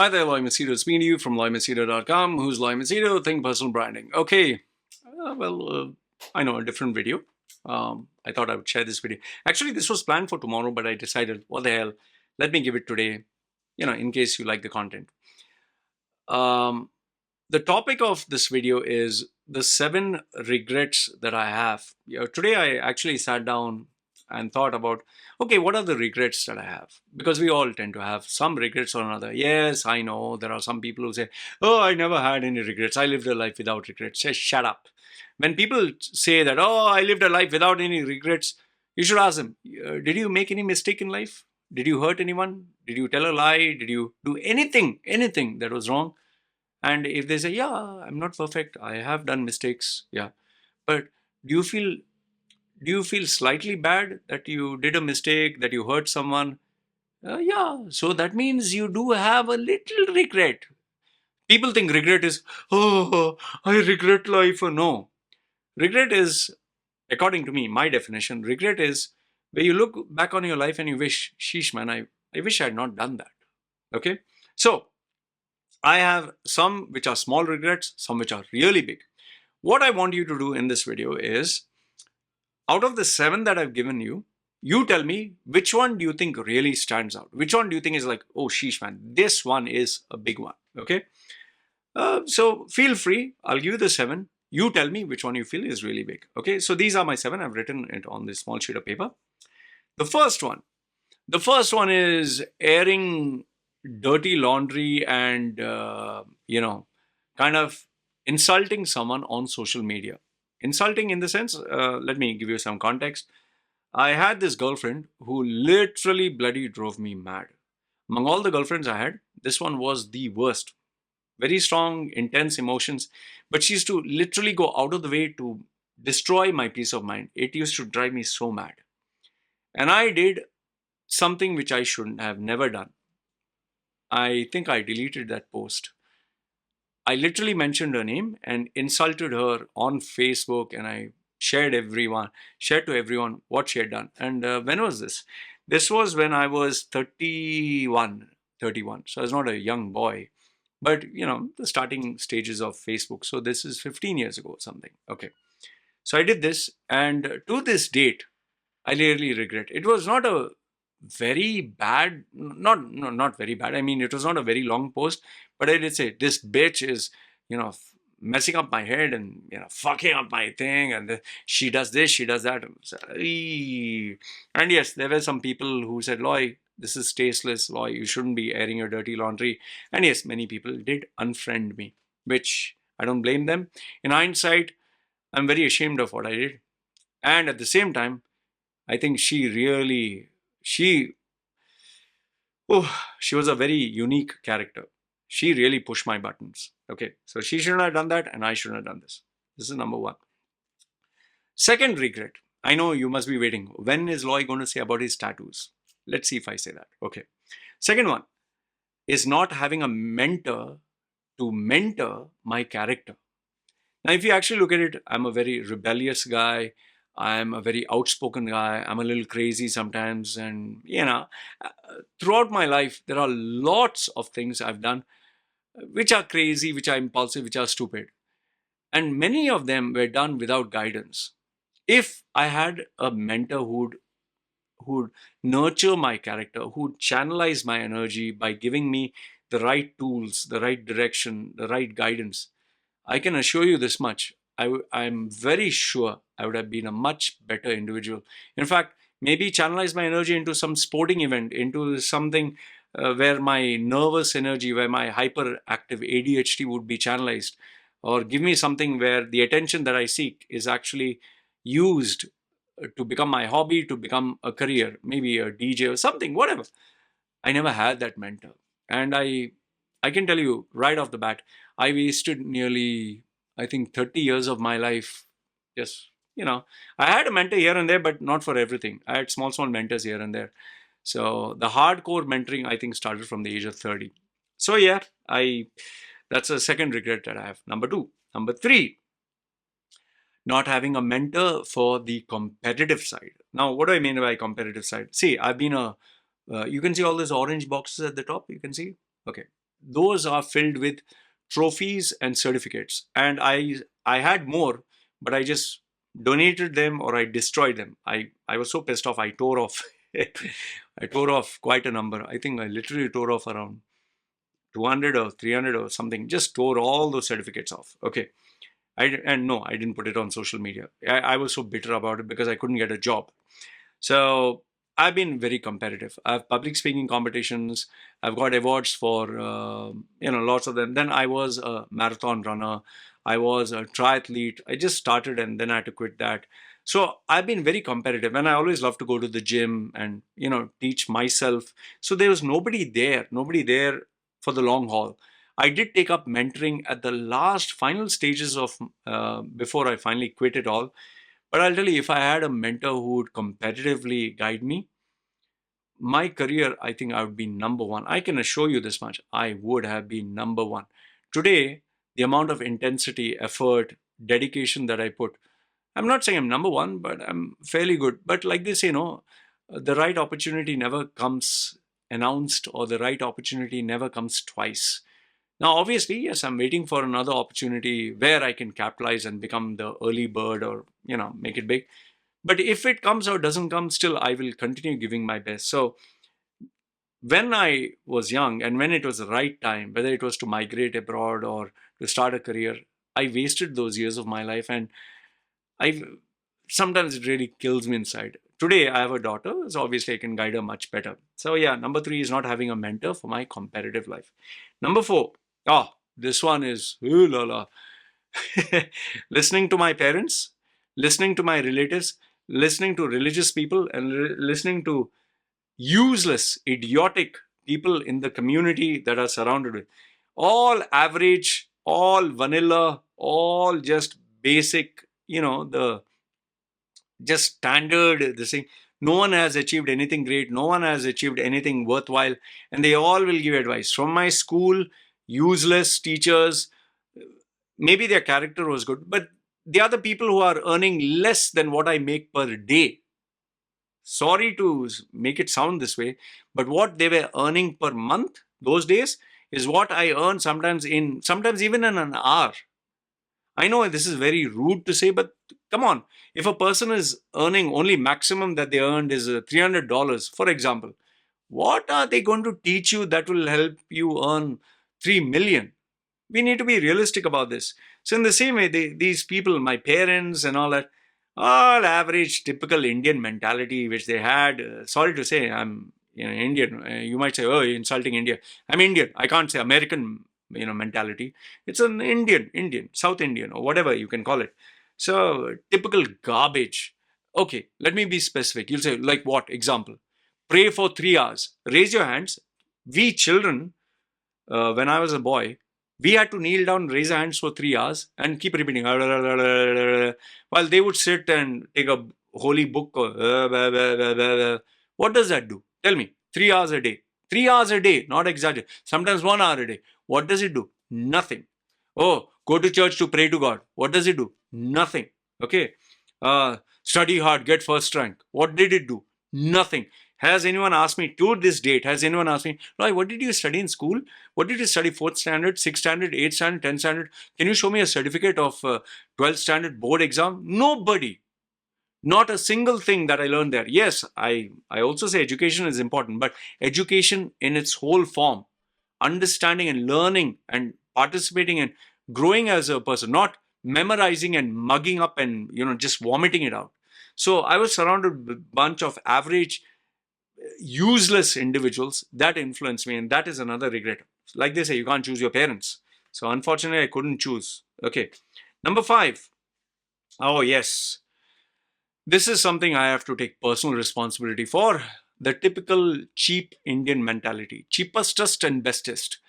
Hi there, Loy Machedo. Speaking to you from loymachedo.com. Who's Loy Machedo? Think personal branding. Okay, I know a different video. I thought I would share this video. Actually, this was planned for tomorrow, but I decided, what the hell, let me give it today, in case you like the content. Um, the topic of this video is the 7 regrets that I have. Today, I actually sat down and thought about, okay, what are the regrets that I have? Because we all tend to have some regrets or another. Yes, I know there are some people who say, oh, I never had any regrets. I lived a life without regrets. Say, shut up. When people say that, oh, I lived a life without any regrets, you should ask them, did you make any mistake in life? Did you hurt anyone? Did you tell a lie? Did you do anything that was wrong? And if they say, yeah, I'm not perfect, I have done mistakes, yeah. But do you feel do you feel slightly bad that you did a mistake, that you hurt someone? Yeah, so that means you do have a little regret. People think regret is, oh, I regret life. No. Regret is, according to me, my definition, regret is where you look back on your life and you wish, sheesh, man, I wish I had not done that. Okay? So, I have some which are small regrets, some which are really big. What I want you to do in this video is, out of the 7 that I've given you, you tell me which one do you think really stands out? Which one do you think is like, oh, sheesh, man, this one is a big one. Okay. So feel free. I'll give you the 7. You tell me which one you feel is really big. Okay. So these are my 7. I've written it on this small sheet of paper. The first one is airing dirty laundry and, kind of insulting someone on social media. Insulting in the sense, let me give you some context. I had this girlfriend who literally bloody drove me mad. Among all the girlfriends I had, this one was the worst. Very strong, intense emotions, but she used to literally go out of the way to destroy my peace of mind. It used to drive me so mad. And I did something which I shouldn't have never done. I think I deleted that post. I literally mentioned her name and insulted her on Facebook, and I shared to everyone what she had done. And when was this? This was when I was 31. So I was not a young boy, but the starting stages of Facebook. So this is 15 years ago or something. Okay. So I did this, and to this date, I really regret. It was not a very bad, not very bad. I mean, it was not a very long post, but I did say this bitch is, messing up my head and fucking up my thing, and she does this, she does that. And yes, there were some people who said, Loy, this is tasteless. Loy, you shouldn't be airing your dirty laundry. And yes, many people did unfriend me, which I don't blame them. In hindsight, I'm very ashamed of what I did. And at the same time, I think she she was a very unique character. She really pushed my buttons. Okay, so she shouldn't have done that, and I shouldn't have done this. This is number 1. Second regret. I know you must be waiting. When is Loy going to say about his tattoos? Let's see if I say that. Okay. Second one is not having a mentor to mentor my character. Now, if you actually look at it, I'm a very rebellious guy. I'm a very outspoken guy. I'm a little crazy sometimes. And, throughout my life, there are lots of things I've done which are crazy, which are impulsive, which are stupid. And many of them were done without guidance. If I had a mentor who'd nurture my character, who'd channelize my energy by giving me the right tools, the right direction, the right guidance, I can assure you this much. I'm very sure I would have been a much better individual. In fact, maybe channelize my energy into some sporting event, into something where my nervous energy, where my hyperactive ADHD would be channelized, or give me something where the attention that I seek is actually used to become my hobby, to become a career, maybe a DJ or something, whatever. I never had that mentor. And I can tell you right off the bat, I wasted nearly, I think, 30 years of my life. Yes, I had a mentor here and there, but not for everything. I had small mentors here and there. So the hardcore mentoring, I think, started from the age of 30. So yeah, that's a second regret that I have. Number 2. Number 3, not having a mentor for the competitive side. Now, what do I mean by competitive side? See, I've been you can see all these orange boxes at the top. You can see? Okay. those are filled with trophies and certificates. And I had more, but I just donated them or I destroyed them. I was so pissed off. I tore off. I tore off quite a number. I think I literally tore off around 200 or 300 or something. Just tore all those certificates off. Okay. And no, I didn't put it on social media. I was so bitter about it because I couldn't get a job. So I've been very competitive. I have public speaking competitions. I've got awards for lots of them. Then I was a marathon runner. I was a triathlete. I just started and then I had to quit that. So I've been very competitive, and I always love to go to the gym and teach myself. So there was nobody there for the long haul. I did take up mentoring at the last final stages of before I finally quit it all. But I'll tell you, if I had a mentor who would competitively guide me, my career, I think I would be number one. I can assure you this much. I would have been number one. Today, the amount of intensity, effort, dedication that I put, I'm not saying I'm number one, but I'm fairly good. But like they say, the right opportunity never comes announced, or the right opportunity never comes twice. Now, obviously, yes, I'm waiting for another opportunity where I can capitalize and become the early bird, or, make it big. But if it comes or doesn't come, still, I will continue giving my best. So when I was young and when it was the right time, whether it was to migrate abroad or to start a career, I wasted those years of my life. And I sometimes it really kills me inside. Today, I have a daughter, so obviously I can guide her much better. So yeah, number three is not having a mentor for my competitive life. Number four, this one is ooh la la. Listening to my parents, listening to my relatives, listening to religious people, and listening to useless, idiotic people in the community that are surrounded with. All average, all vanilla, all just basic, the just standard, this thing. No one has achieved anything great. No one has achieved anything worthwhile. And they all will give advice. From my school, useless teachers, maybe their character was good, but the other people who are earning less than what I make per day, sorry to make it sound this way, but what they were earning per month those days is what I earn sometimes even in an hour. I know this is very rude to say, but come on. If a person is earning only maximum that they earned is $300, for example, what are they going to teach you that will help you earn 3 million? We need to be realistic about this. So in the same way, these people, my parents and all that, all average, typical Indian mentality which they had. Sorry to say, I'm Indian. You might say, oh, you're insulting India. I'm Indian. I can't say American, mentality. It's an Indian, South Indian, or whatever you can call it. So typical garbage. Okay, let me be specific. You'll say, like what? Example. Pray for 3 hours. Raise your hands. We children, when I was a boy, we had to kneel down, raise our hands for 3 hours, and keep repeating while they would sit and take a holy book. What does that do? Tell me. 3 hours a day. 3 hours a day, not exaggerate. Sometimes 1 hour a day. What does it do? Nothing. Oh, go to church to pray to God. What does it do? Nothing. Okay. Study hard, get first rank. What did it do? Nothing. Has anyone asked me to this date? Has anyone asked me, Roy, what did you study in school? What did you study? 4th standard, 6th standard, 8th standard, 10th standard? Can you show me a certificate of 12th standard board exam? Nobody. Not a single thing that I learned there. Yes, I also say education is important, but education in its whole form, understanding and learning and participating and growing as a person, not memorizing and mugging up and just vomiting it out. So I was surrounded with a bunch of average, useless individuals that influenced me, and that is another regret. Like they say, you can't choose your parents. So unfortunately, I couldn't choose. Okay. Number five. Oh, yes. This is something I have to take personal responsibility for. The typical cheap Indian mentality, cheapest and bestest.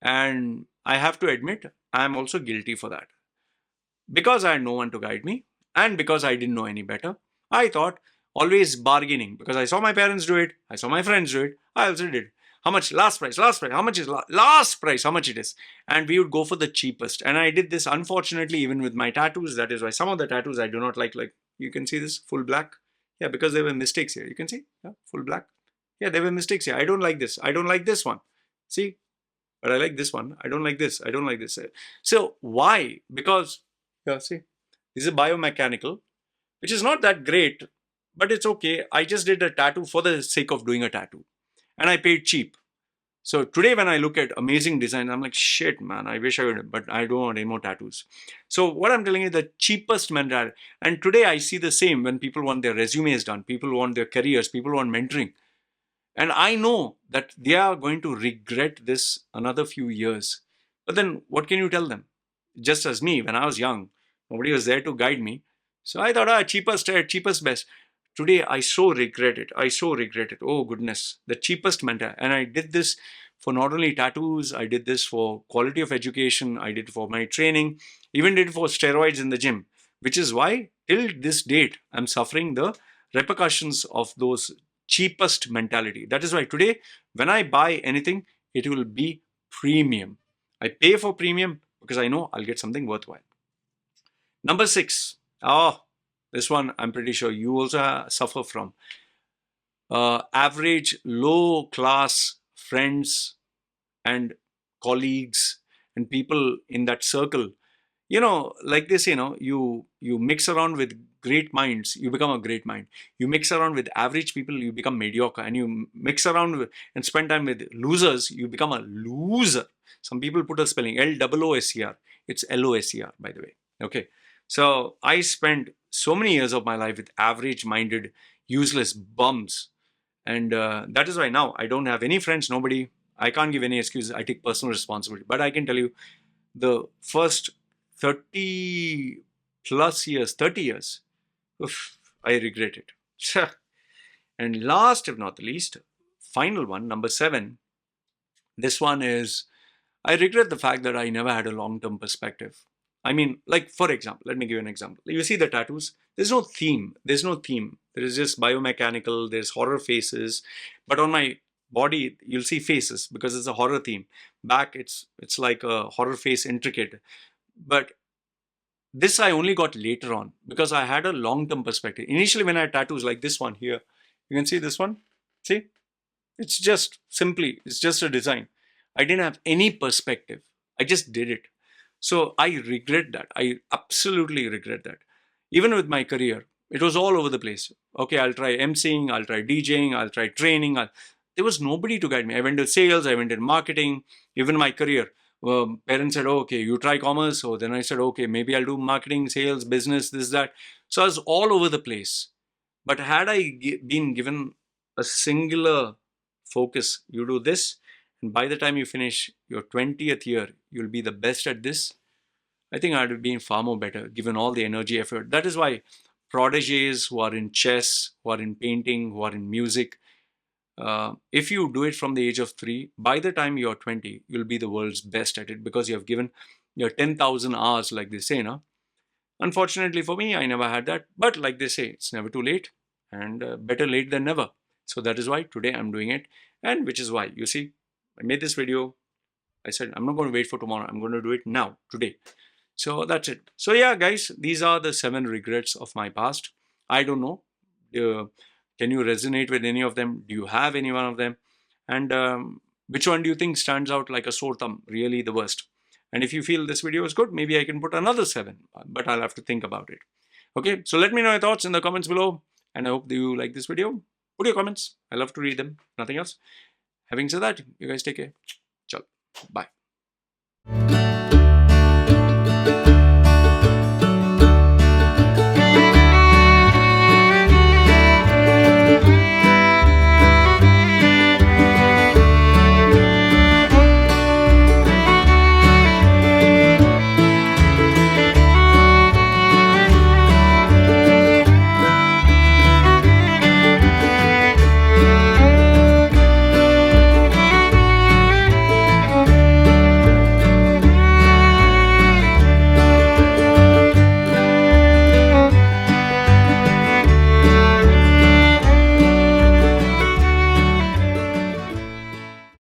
And I have to admit, I'm also guilty for that. Because I had no one to guide me, and because I didn't know any better, I thought always bargaining. Because I saw my parents do it, I saw my friends do it, I also did. How much? Last price, how much is last price, how much it is? And we would go for the cheapest. And I did this, unfortunately, even with my tattoos. That is why some of the tattoos I do not like you can see this, full black. Yeah, because there were mistakes here. You can see, yeah, full black. Yeah, there were mistakes here. I don't like this. I don't like this one. See, but I like this one. I don't like this. I don't like this. So why? Because, yeah, see, this is biomechanical, which is not that great, but it's okay. I just did a tattoo for the sake of doing a tattoo, and I paid cheap. So today when I look at amazing design, I'm like, shit, man, I wish I would, but I don't want any more tattoos. So what I'm telling you, the cheapest mentality. And today I see the same when people want their resumes done, people want their careers, people want mentoring. And I know that they are going to regret this another few years. But then what can you tell them? Just as me, when I was young, nobody was there to guide me. So I thought, cheapest best. Today, I so regret it. I so regret it. Oh, goodness. The cheapest mentor. And I did this for not only tattoos, I did this for quality of education, I did for my training, even did for steroids in the gym, which is why till this date, I'm suffering the repercussions of those cheapest mentality. That is why today, when I buy anything, it will be premium. I pay for premium because I know I'll get something worthwhile. Number 6. Oh, this one I'm pretty sure you also suffer from. Average, low class friends and colleagues and people in that circle. Like this, you mix around with great minds, you become a great mind. You mix around with average people, you become mediocre. And you mix around with, and spend time with losers, you become a loser. Some people put a spelling Looser. It's Loser, by the way. Okay. So I spent so many years of my life with average minded, useless bums. And that is why now I don't have any friends, nobody. I can't give any excuses. I take personal responsibility. But I can tell you, the first 30 plus years, 30 years, oof, I regret it. And last, if not the least, final one, number 7. This one is, I regret the fact that I never had a long-term perspective. I mean, like, for example, let me give you an example. You see the tattoos, there's no theme. There's no theme. There is just biomechanical, there's horror faces. But on my body, you'll see faces because it's a horror theme. Back, it's like a horror face intricate. But this I only got later on because I had a long-term perspective. Initially, when I had tattoos like this one here, you can see this one. See? It's just simply, it's just a design. I didn't have any perspective. I just did it. So I regret that. I absolutely regret that. Even with my career, it was all over the place. Okay, I'll try emceeing, I'll try DJing, I'll try training. There was nobody to guide me. I went to sales, I went in marketing, even my career. Parents said, oh, okay, you try commerce. So then I said, okay, maybe I'll do marketing, sales, business, this, that. So I was all over the place. But had I been given a singular focus, you do this, and by the time you finish your 20th year, you'll be the best at this, I think I'd have been far more better given all the energy, effort. That is why prodigies who are in chess, who are in painting, who are in music, if you do it from the age of 3, by the time you're 20, you'll be the world's best at it because you have given your 10,000 hours, like they say, no? Unfortunately for me, I never had that. But like they say, it's never too late, and better late than never. So that is why today I'm doing it, and which is why, you see, I made this video. I said, I'm not going to wait for tomorrow. I'm going to do it now, today. So that's it. So yeah, guys, these are the 7 regrets of my past. I don't know. Can you resonate with any of them? Do you have any one of them? And which one do you think stands out like a sore thumb? Really the worst. And if you feel this video is good, maybe I can put another 7, but I'll have to think about it. Okay, so let me know your thoughts in the comments below. And I hope you like this video. Put your comments. I love to read them. Nothing else. Having said that, you guys take care. Ciao. Bye.